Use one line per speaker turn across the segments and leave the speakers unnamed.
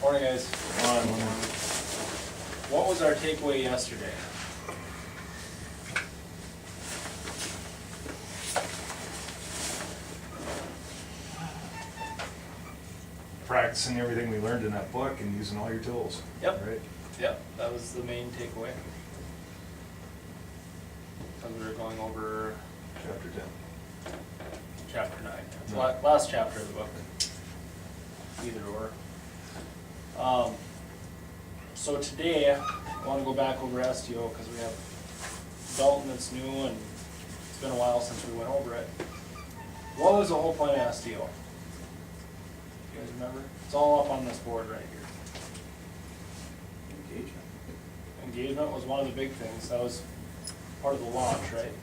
Morning, guys. What was our takeaway yesterday?
Practicing everything we learned in that book and using all your tools.
Yep.
Right?
Yep, that was the main takeaway. Because we were going over
Chapter 10.
chapter 9. It's the
Yeah.
last chapter of the book. Either or. So today, I want to go back over STO because we have Dalton that's new and it's been a while since we went over it. What was the whole point of STO? You guys remember? It's all up on this board right here.
Engagement.
Engagement was one of the big things. That was part of the launch, right?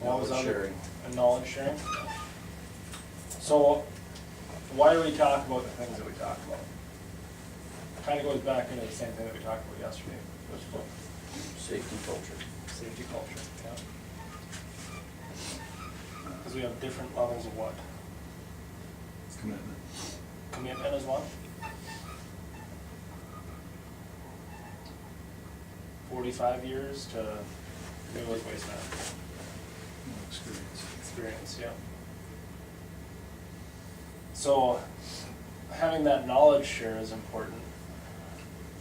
What was
Knowledge
other-
sharing.
And knowledge sharing. So, why do we talk about the things that we talk about? Kind of goes back into the same thing that we talked about yesterday. Which book?
Safety culture.
Safety culture, yeah. Because we have different levels of what?
Commitment.
Commitment is one. 45 years to, it was waste management.
No experience.
Experience, yeah. So, having that knowledge share is important,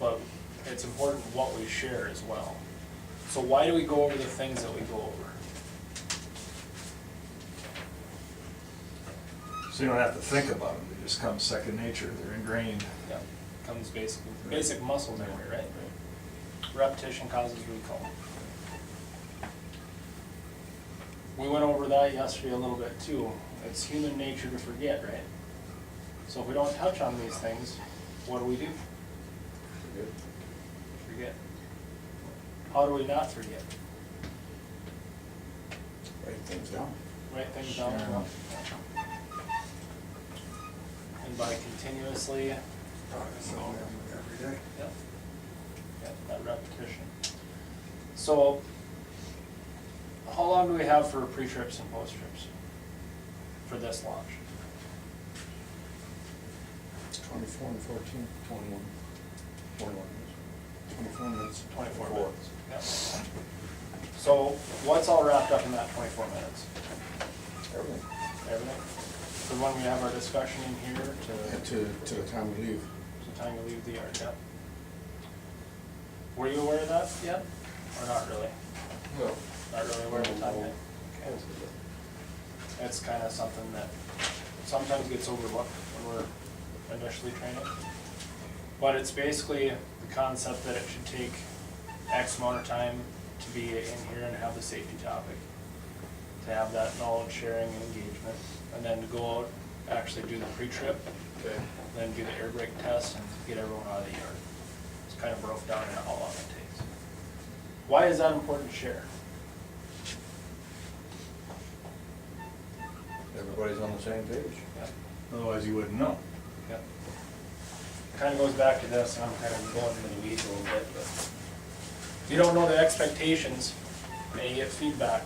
but it's important what we share as well. So why do we go over the things that we go over?
So you don't have to think about them, they just come second nature, they're ingrained.
Yeah, comes basic muscle memory, right? Repetition causes recall. We went over that yesterday a little bit too. It's human nature to forget, right? So if we don't touch on these things, what do?
Good.
Forget. How do we not forget?
Write things down.
Write things down.
Sure.
And by continuously,
Practice on them every day.
yep, yep, that repetition. So, how long do we have for pre-trips and post-trips for this launch?
24 and 14, 21. 21 minutes. 24 minutes.
24
Four.
minutes. Yep. So, what's all wrapped up in that 24 minutes?
Everything.
Everything? So when we have our discussion in here
To the time we leave.
to time to leave the yard, yep. Were you aware of that yet, or not really?
No.
Not really aware of the time yet? Okay. It's kind of something that sometimes gets overlooked when we're initially training. But it's basically the concept that it should take X amount of time to be in here and have the safety topic, to have that knowledge sharing and engagement, and then to go out, actually do the pre-trip,
Okay.
then do the air brake test and get everyone out of the yard. It's kind of broke down into how long it takes. Why is that important to share?
Everybody's on the same page.
Yeah.
Otherwise you wouldn't know.
Yep. Kind of goes back to this, and I'm kind of going into the weeds a little bit, but if you don't know the expectations and you get feedback,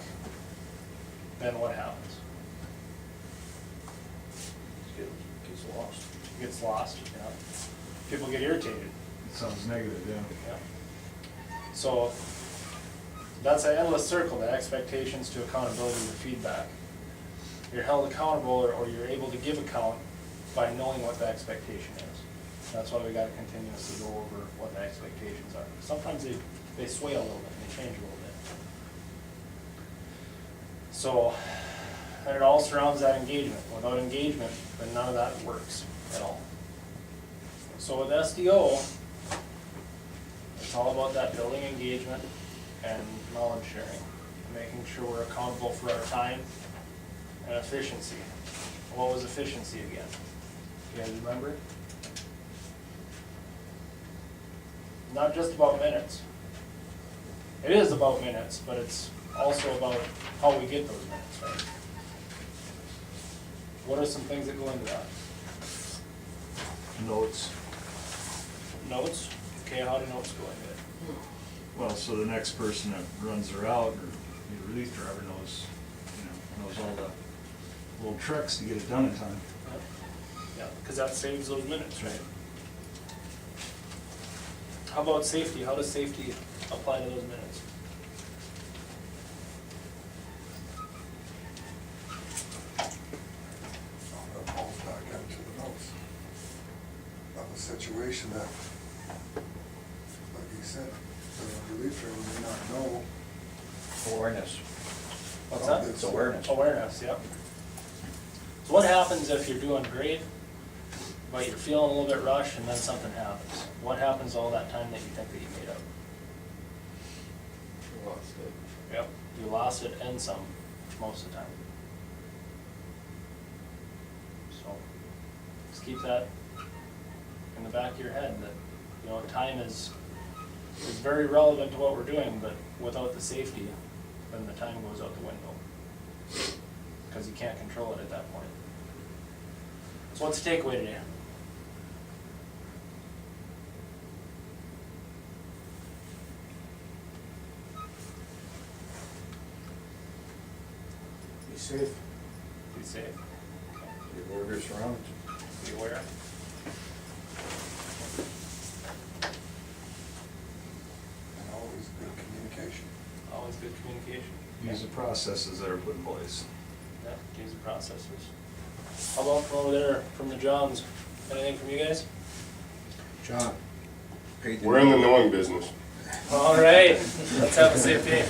then what happens?
Gets lost.
It gets lost, you know? People get irritated.
It sounds negative, yeah.
Yeah. So that's an endless circle, the expectations to accountability to feedback. You're held accountable or you're able to give account by knowing what the expectation is. That's why we gotta continuously go over what the expectations are. Sometimes they sway a little bit, they change a little bit. So, and it all surrounds that engagement. Without engagement, then none of that works at all. So with SDO, it's all about that building engagement and knowledge sharing, making sure we're accountable for our time and efficiency. What was efficiency again? You guys remember? Not just about minutes. It is about minutes, but it's also about how we get those minutes, right? What are some things that go into that?
Notes.
Notes? Okay, how do notes go into it?
Well, so the next person that runs the route, or the relief driver knows, knows all the little tricks to get it done in time.
Yeah, because that saves those minutes, right? How about safety? How does safety apply to those minutes?
That falls back into the notes of a situation that, like he said, the relief trainer may not know.
Awareness.
What's that?
It's awareness.
Awareness, yep. So what happens if you're doing great, but you're feeling a little bit rushed and then something happens? What happens all that time that you think that you made up? Yep, you lost it and some, most of the time. So, just keep that in the back of your head that, you know, time is very relevant to what we're doing, but without the safety, then the time goes out the window. Because you can't control it at that point. So what's the takeaway today?
Be safe.
Be safe. Okay.
Be aware of your surroundings.
Be aware.
And always good communication.
Always good communication.
Use the processes that are put in place.
Yeah, use the processors. How about from over there, from the Johns? Anything from you guys?
John. paid the-
We're in the knowing business.
All right, let's have a safe day.